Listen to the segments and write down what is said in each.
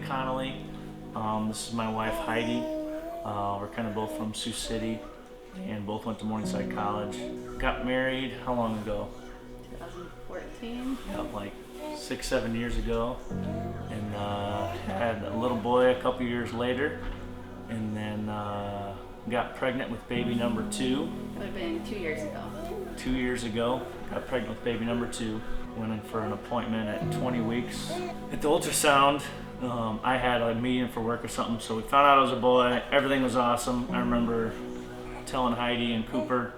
Connelly. This is my wife, Heidi. We're kind of both from Sioux City and both went to Morningside College. Got married, how long ago? 2014. Yeah, like 6-7 years ago. And had a little boy a couple years later. And then got pregnant with baby number 2. It would have been 2 years ago. 2 years ago, got pregnant with baby number 2. Went in for an appointment at 20 weeks. At the ultrasound, I had a meeting for work or something, so we found out it was a boy. Everything was awesome. I remember telling Heidi and Cooper,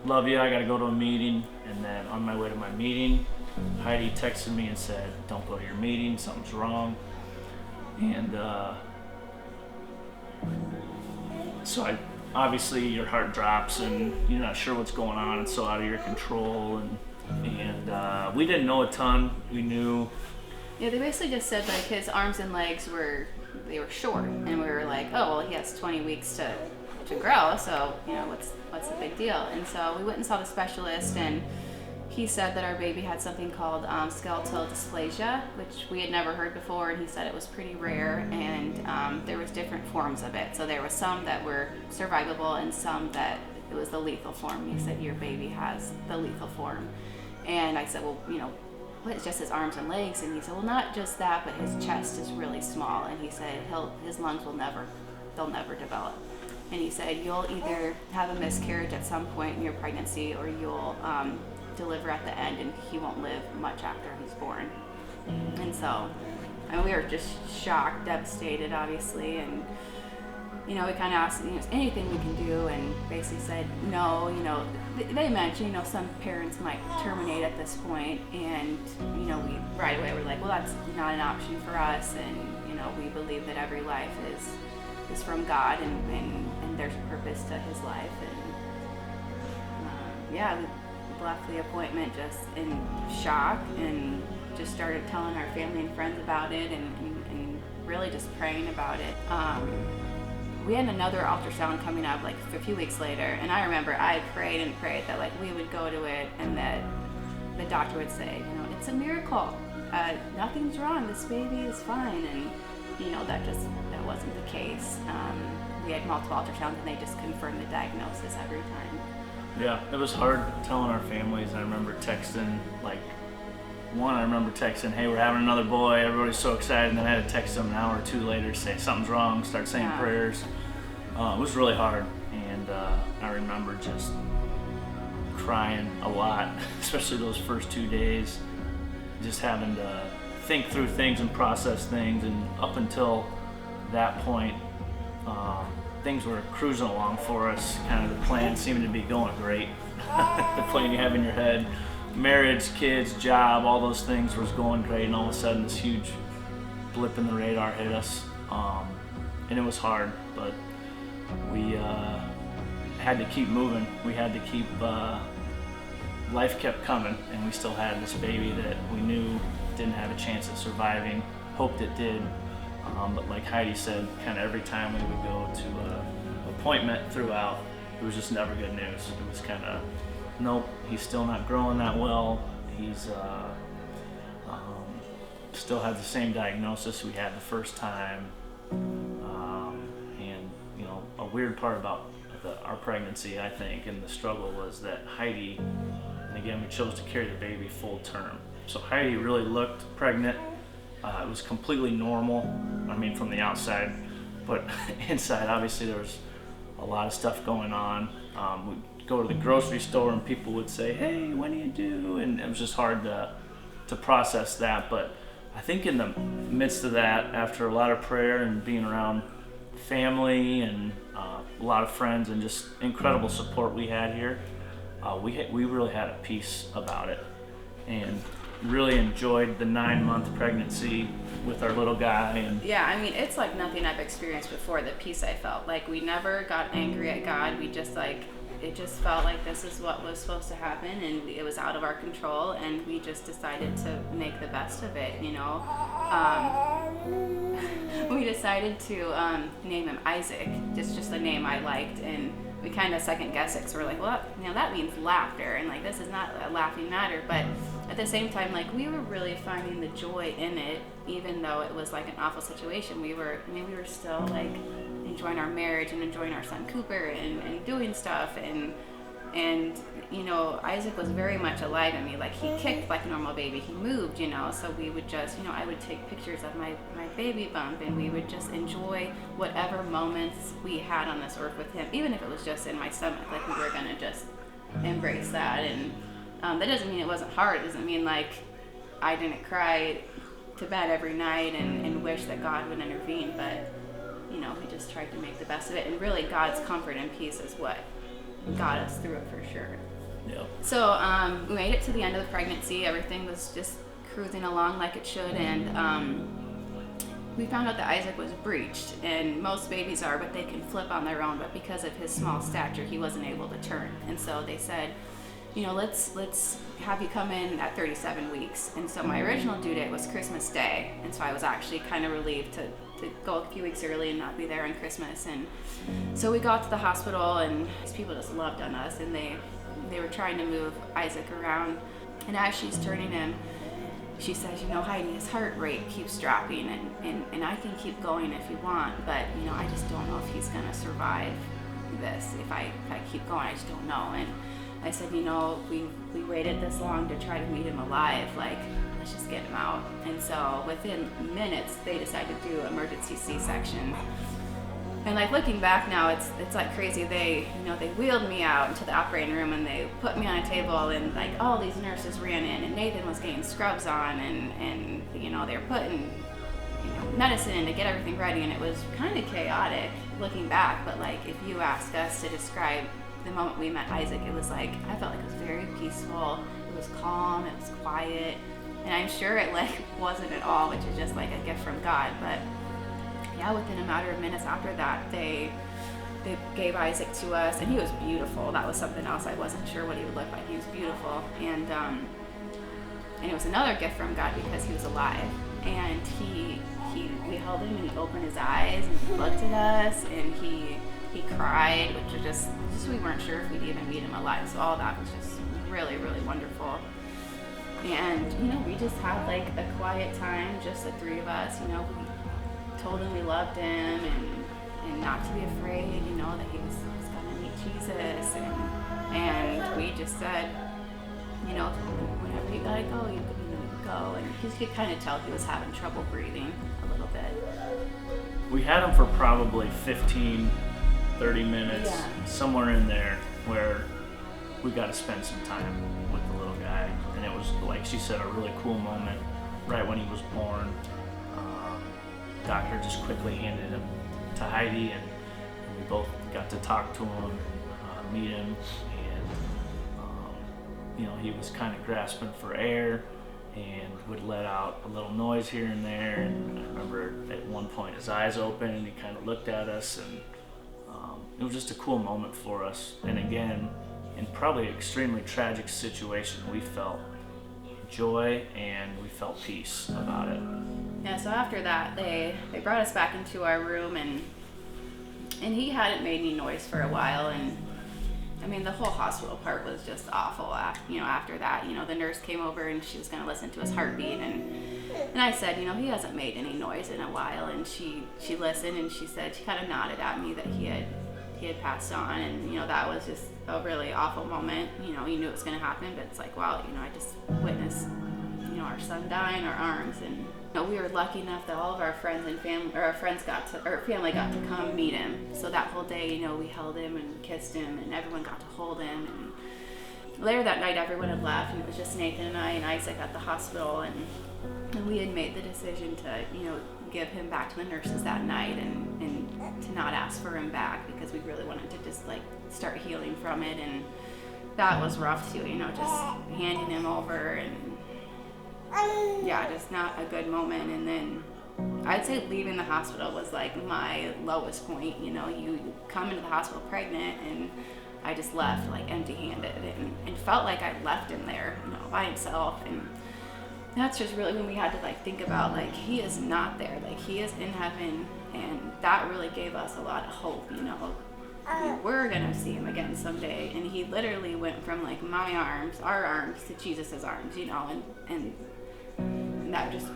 love you, I gotta go to a meeting. And then on my way to my meeting, Heidi texted me and said, don't go to your meeting, something's wrong. And so obviously your heart drops and you're not sure what's going on. It's so out of your control. And we didn't know a ton. We knew. Yeah, they basically just said like his arms and legs were short, and we were like, oh well, he has 20 weeks to grow, so you know what's the big deal? And so we went and saw the specialist, and he said that our baby had something called skeletal dysplasia, which we had never heard before, and he said it was pretty rare, and there was different forms of it. So there was some that were survivable and some that it was the lethal form. He said your baby has the lethal form. And I said, well, you know, it's just his arms and legs. And he said, well, not just that, but his chest is really small. And he said his lungs they'll never develop. And he said, you'll either have a miscarriage at some point in your pregnancy, or you'll deliver at the end, and he won't live much after he's born. And so, we were just shocked, devastated, obviously. And you know, we kind of asked, you know, is anything we can do, and basically said no. You know, they mentioned, you know, some parents might terminate at this point, and you know, we right away were like, well, that's not an option for us, and you know, we believe that every life is from God, and there's a purpose to His life, and yeah, we left the appointment just in shock, and just started telling our family and friends about it, and really just praying about it. We had another ultrasound coming up like a few weeks later, and I remember I prayed and prayed that like we would go to it, and that the doctor would say, you know, it's a miracle, nothing's wrong, this baby is fine. And you know, that wasn't the case. We had multiple ultrasounds, and they just confirmed the diagnosis every time. Yeah, it was hard telling our families. I remember texting, hey, we're having another boy, everybody's so excited, and then I had to text them an hour or two later to say something's wrong, start saying prayers. It was really hard, and I remember just crying a lot, especially those first 2 days, just having to think through things and process things. And up until that point, things were cruising along for us. Kind of the plan seemed to be going great. The plan you have in your head, marriage, kids, job, all those things was going great, and all of a sudden this huge blip in the radar hit us, and it was hard, but we had to keep moving. We had to keep, life kept coming, and we still had this baby that we knew didn't have a chance of surviving, hoped it did, but like Heidi said, kind of every time we would go to an appointment throughout, it was just never good news. It was kind of, nope, he's still not growing that well. He's still had the same diagnosis we had the first time. And you know, a weird part about our pregnancy, I think, and the struggle was that Heidi, and again, we chose to carry the baby full term. So Heidi really looked pregnant. It was completely normal, I mean, from the outside, but inside, obviously, there was a lot of stuff going on. We'd go to the grocery store and people would say, hey, when do you do? And it was just hard to process that. But I think in the midst of that, after a lot of prayer and being around family and a lot of friends and just incredible support we had here, we really had a peace about it, and really enjoyed the 9-month pregnancy with our little guy. And yeah, I mean, it's like nothing I've experienced before, the peace I felt. Like, we never got angry at God. We just it just felt like this is what was supposed to happen, and it was out of our control, and we just decided to make the best of it, you know. We decided to name him Isaac, just a name I liked, and we kind of second guessed it. So we're like, well, that means laughter, and like this is not a laughing matter. But at the same time, like we were really finding the joy in it, even though it was like an awful situation. We were still like enjoying our marriage and enjoying our son Cooper and doing stuff, and Isaac was very much alive in me. Like he kicked like a normal baby, he moved, so we would just, I would take pictures of my baby bump, and we would just enjoy whatever moments we had on this earth with him, even if it was just in my stomach. Like we were gonna just embrace that. And that doesn't mean it wasn't hard. It doesn't mean like I didn't cry to bed every night and wish that God would intervene, but we just tried to make the best of it, and really God's comfort and peace is what got us through it for sure. Yep. So we made it to the end of the pregnancy. Everything was just cruising along like it should, and we found out that Isaac was breeched, and most babies are, but they can flip on their own, but because of his small stature he wasn't able to turn. And so they said, let's have you come in at 37 weeks. And so my original due date was Christmas Day, and so I was actually kind of relieved to go a few weeks early and not be there on Christmas. And so we got to the hospital, and these people just loved on us, and they were trying to move Isaac around. And as she's turning him, she says, Heidi, his heart rate keeps dropping, and I can keep going if you want, but I just don't know if he's gonna survive this. If I keep going, I just don't know. And I said, we waited this long to try to meet him alive, like let's just get him out. And so within minutes they decided to do emergency C-section. And like looking back now, it's like crazy. They wheeled me out into the operating room, and they put me on a table, and like all these nurses ran in, and Nathan was getting scrubs on, and they were putting medicine in to get everything ready, and it was kind of chaotic looking back. But like if you ask us to describe the moment we met Isaac, it was like, I felt like it was very peaceful, it was calm, it was quiet, and I'm sure it like wasn't at all, which is just like a gift from God. But yeah, within a matter of minutes after that, they gave Isaac to us, and he was beautiful. That was something else. I wasn't sure what he would look like. He was beautiful, and it was another gift from God because he was alive, and we held him, and he opened his eyes and he looked at us, and he cried, which was just we weren't sure if we'd even meet him alive. So all that was just really, really wonderful. And we just had like a quiet time, just the three of us. We told him we loved him, and not to be afraid, that he was gonna meet Jesus, and we just said, whenever you gotta go, you go. And you could kind of tell he was having trouble breathing a little bit. We had him for probably 15, 30 minutes, somewhere in there, where we got to spend some time with the little guy. And it was, like she said, a really cool moment right when he was born. Doctor just quickly handed him to Heidi, and we both got to talk to him, meet him, and he was kind of grasping for air and would let out a little noise here and there. And I remember at one point his eyes opened and he kind of looked at us, and it was just a cool moment for us. And again, in probably an extremely tragic situation, we felt joy and we felt peace about it. Yeah, so after that, they brought us back into our room, and he hadn't made any noise for a while, and I mean, the whole hospital part was just awful. After that, the nurse came over and she was going to listen to his heartbeat, and I said, he hasn't made any noise in a while, and she listened, and she said, she kind of nodded at me that he had passed on, and that was just a really awful moment. You knew it was going to happen, but it's like, wow, I just witnessed our son die in our arms. And we were lucky enough that all of our friends and family got to come meet him. So that whole day, we held him and kissed him, and everyone got to hold him. And later that night, everyone had left, and it was just Nathan and I and Isaac at the hospital, and we had made the decision to give him back to the nurses that night, and to not ask for him back, because we really wanted to just like start healing from it. And that was rough too, just handing him over, and just not a good moment. And then I'd say leaving the hospital was like my lowest point. You come into the hospital pregnant, and I just left like empty-handed, and felt like I left him there, by himself. And that's just really when we had to like think about, like, he is not there, like he is in heaven. And that really gave us a lot of hope, we were gonna see him again someday. And he literally went from like my arms, our arms, to Jesus's arms, you know, and that just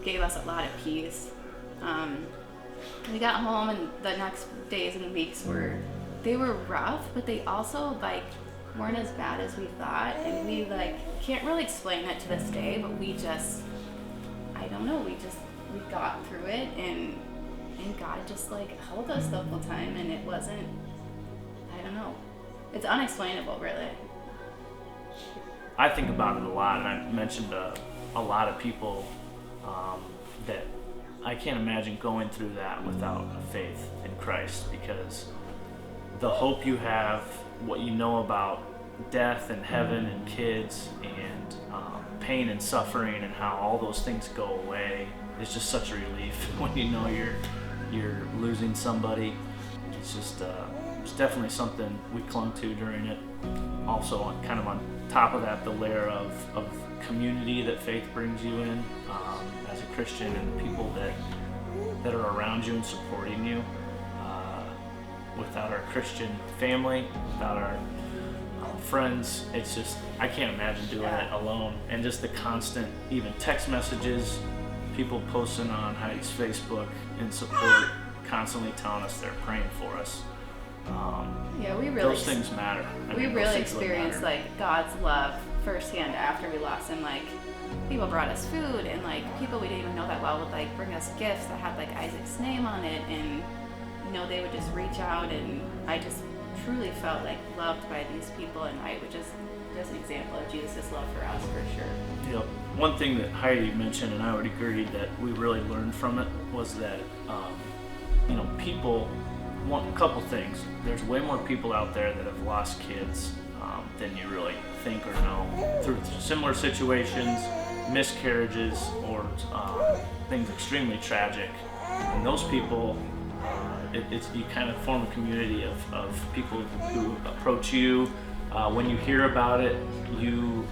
gave us a lot of peace. We got home, and the next days and weeks were rough, but they also like weren't as bad as we thought, and we like can't really explain it to this day, but we just, I don't know, we got through it, and God just like held us the whole time, and it wasn't, I don't know, it's unexplainable, really. I think about it a lot, and I mentioned a lot of people that I can't imagine going through that without a faith in Christ, because the hope you have, what you know about death and heaven and kids and pain and suffering and how all those things go away is just such a relief when you know you're losing somebody. It's just it's definitely something we clung to during it. Also, kind of on top of that, the layer of community that faith brings you in as a Christian, and the people that are around you and supporting you. Without our Christian family, without our friends, it's just, I can't imagine doing it alone. And just the constant, even text messages, people posting on Heidi's Facebook in support, constantly telling us they're praying for us. We really, those things matter. We really experienced like God's love firsthand after we lost him. Like, people brought us food, and like people we didn't even know that well would like bring us gifts that had like Isaac's name on it, and you know, they would just reach out, and I just truly felt like loved by these people, and I would just an example of Jesus' love for us, for sure. Yep. One thing that Heidi mentioned, and I would agree, that we really learned from it was that, you know, people want a couple things. There's way more people out there that have lost kids than you really think or know, through similar situations, miscarriages, or things extremely tragic. And those people, you kind of form a community of people who approach you. When you hear about it, you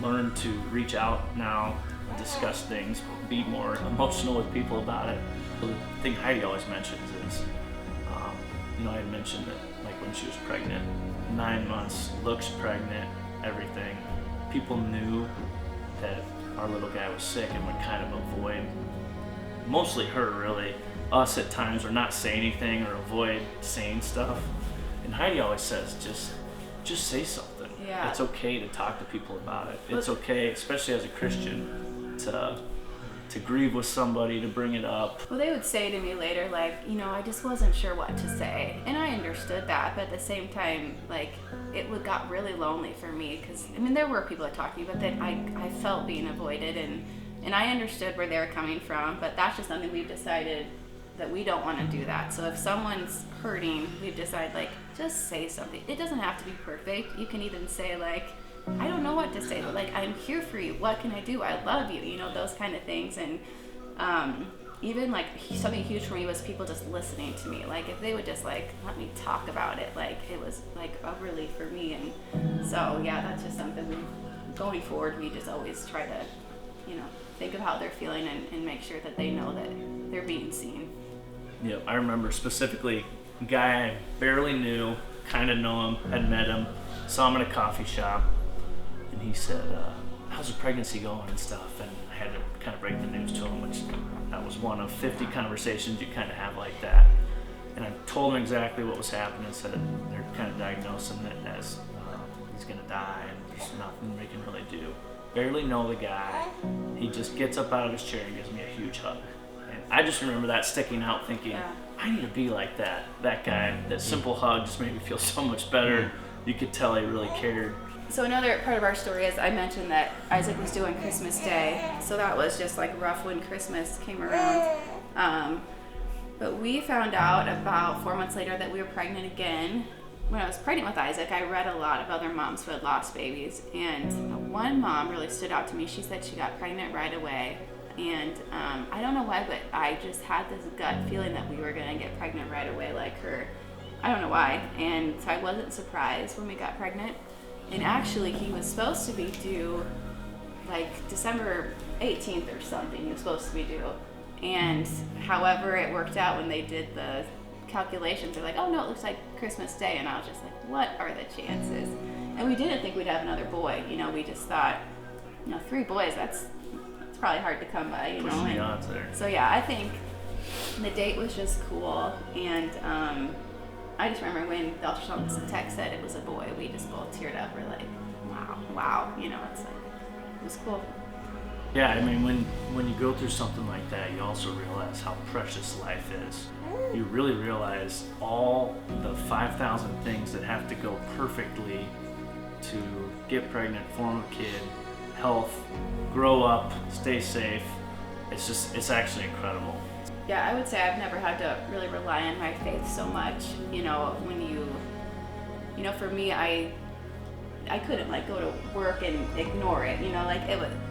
learn to reach out now, discuss things, be more emotional with people about it. The thing Heidi always mentions is, you know, I had mentioned that like when she was pregnant, 9 months, looks pregnant, everything. People knew that our little guy was sick and would kind of avoid, mostly her really, us at times, or not say anything or avoid saying stuff. And Heidi always says, just say something. Yeah. It's okay to talk to people about it. It's okay, especially as a Christian, to grieve with somebody, to bring it up. Well, they would say to me later, like, you know, I just wasn't sure what to say. And I understood that, but at the same time, like, it got really lonely for me, because, I mean, there were people that talked to me, but then I felt being avoided, and I understood where they were coming from, but that's just something we've decided that we don't want to do that. So if someone's hurting, we've decided, like, just say something. It doesn't have to be perfect. You can even say, like, I don't know what to say, but like, I'm here for you. What can I do? I love you. You know, those kind of things. And even like something huge for me was people just listening to me. Like, if they would just like let me talk about it, like it was like a relief for me. And so yeah, that's just something going forward, we just always try to, you know, think of how they're feeling and make sure that they know that they're being seen. Yep, I remember specifically a guy I barely knew, kind of know him, had met him, saw him in a coffee shop, and he said, how's the pregnancy going and stuff? And I had to kind of break the news to him, which that was one of 50 conversations you kind of have like that. And I told him exactly what was happening, said they're kind of diagnosing it as he's going to die, and there's nothing we can really do. Barely know the guy. He just gets up out of his chair and gives me a huge hug. And I just remember that sticking out, thinking, yeah, I need to be like that. That guy, that simple hug just made me feel so much better. You could tell he really cared. So another part of our story is I mentioned that Isaac was due on Christmas Day. So that was just like rough when Christmas came around. But we found out about 4 months later that we were pregnant again. When I was pregnant with Isaac, I read a lot of other moms who had lost babies. And one mom really stood out to me. She said she got pregnant right away. And I don't know why, but I just had this gut feeling that we were going to get pregnant right away like her. I don't know why. And so I wasn't surprised when we got pregnant. And actually, he was supposed to be due like December 18th or something. He was supposed to be due. And however it worked out when they did the calculations. They're like, oh no, it looks like Christmas Day. And I was just like, what are the chances? And we didn't think we'd have another boy. You know, we just thought, 3 boys, that's probably hard to come by, Pushing the odds there. So yeah, I think the date was just cool. And I just remember when the ultrasound tech said it was a boy, we just both teared up. We're like, wow, it's like, it was cool. Yeah, I mean, when you go through something like that, you also realize how precious life is. You really realize all the 5,000 things that have to go perfectly to get pregnant, form a kid, health, grow up, stay safe. It's actually incredible. Yeah, I would say I've never had to really rely on my faith so much. For me, I couldn't go to work and ignore it.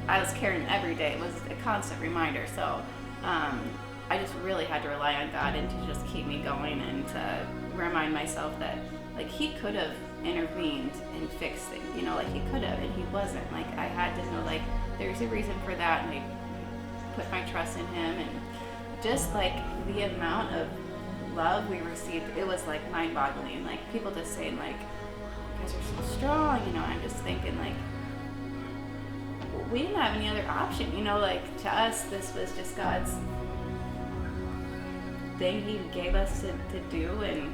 I was carrying it every day. It was a constant reminder. So I just really had to rely on God and to just keep me going and to remind myself that He could have intervened and fixed things. He could have, and He wasn't. I had to know there's a reason for that, and I put my trust in Him. And just the amount of love we received, it was mind-boggling. People just saying you guys are so strong, I'm just thinking we didn't have any other option, to us this was just God's thing He gave us to do. And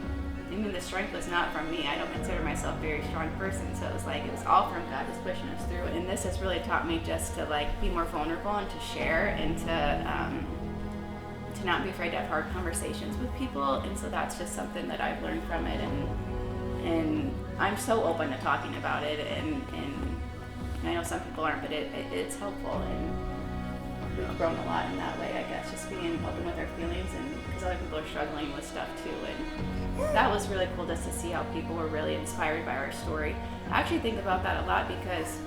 I mean, the strength was not from me. I don't consider myself a very strong person, so it was all from God just pushing us through it. And this has really taught me just to be more vulnerable and to share and to not be afraid to have hard conversations with people. And so that's just something that I've learned from it, and I'm so open to talking about it, and I know some people aren't, but it's helpful, and we've grown a lot in that way, I guess, just being open with our feelings, and because other people are struggling with stuff too. And that was really cool just to see how people were really inspired by our story. I actually think about that a lot because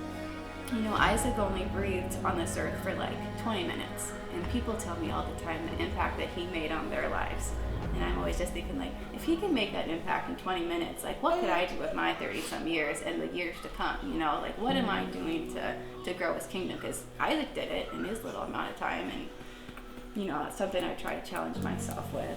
Isaac only breathed on this earth for 20 minutes, and people tell me all the time the impact that he made on their lives. And I'm always just thinking, if he can make that impact in 20 minutes, what could I do with my 30-some years and the years to come? What am I doing to grow His kingdom? Because Isaac did it in his little amount of time, and, it's something I try to challenge myself with.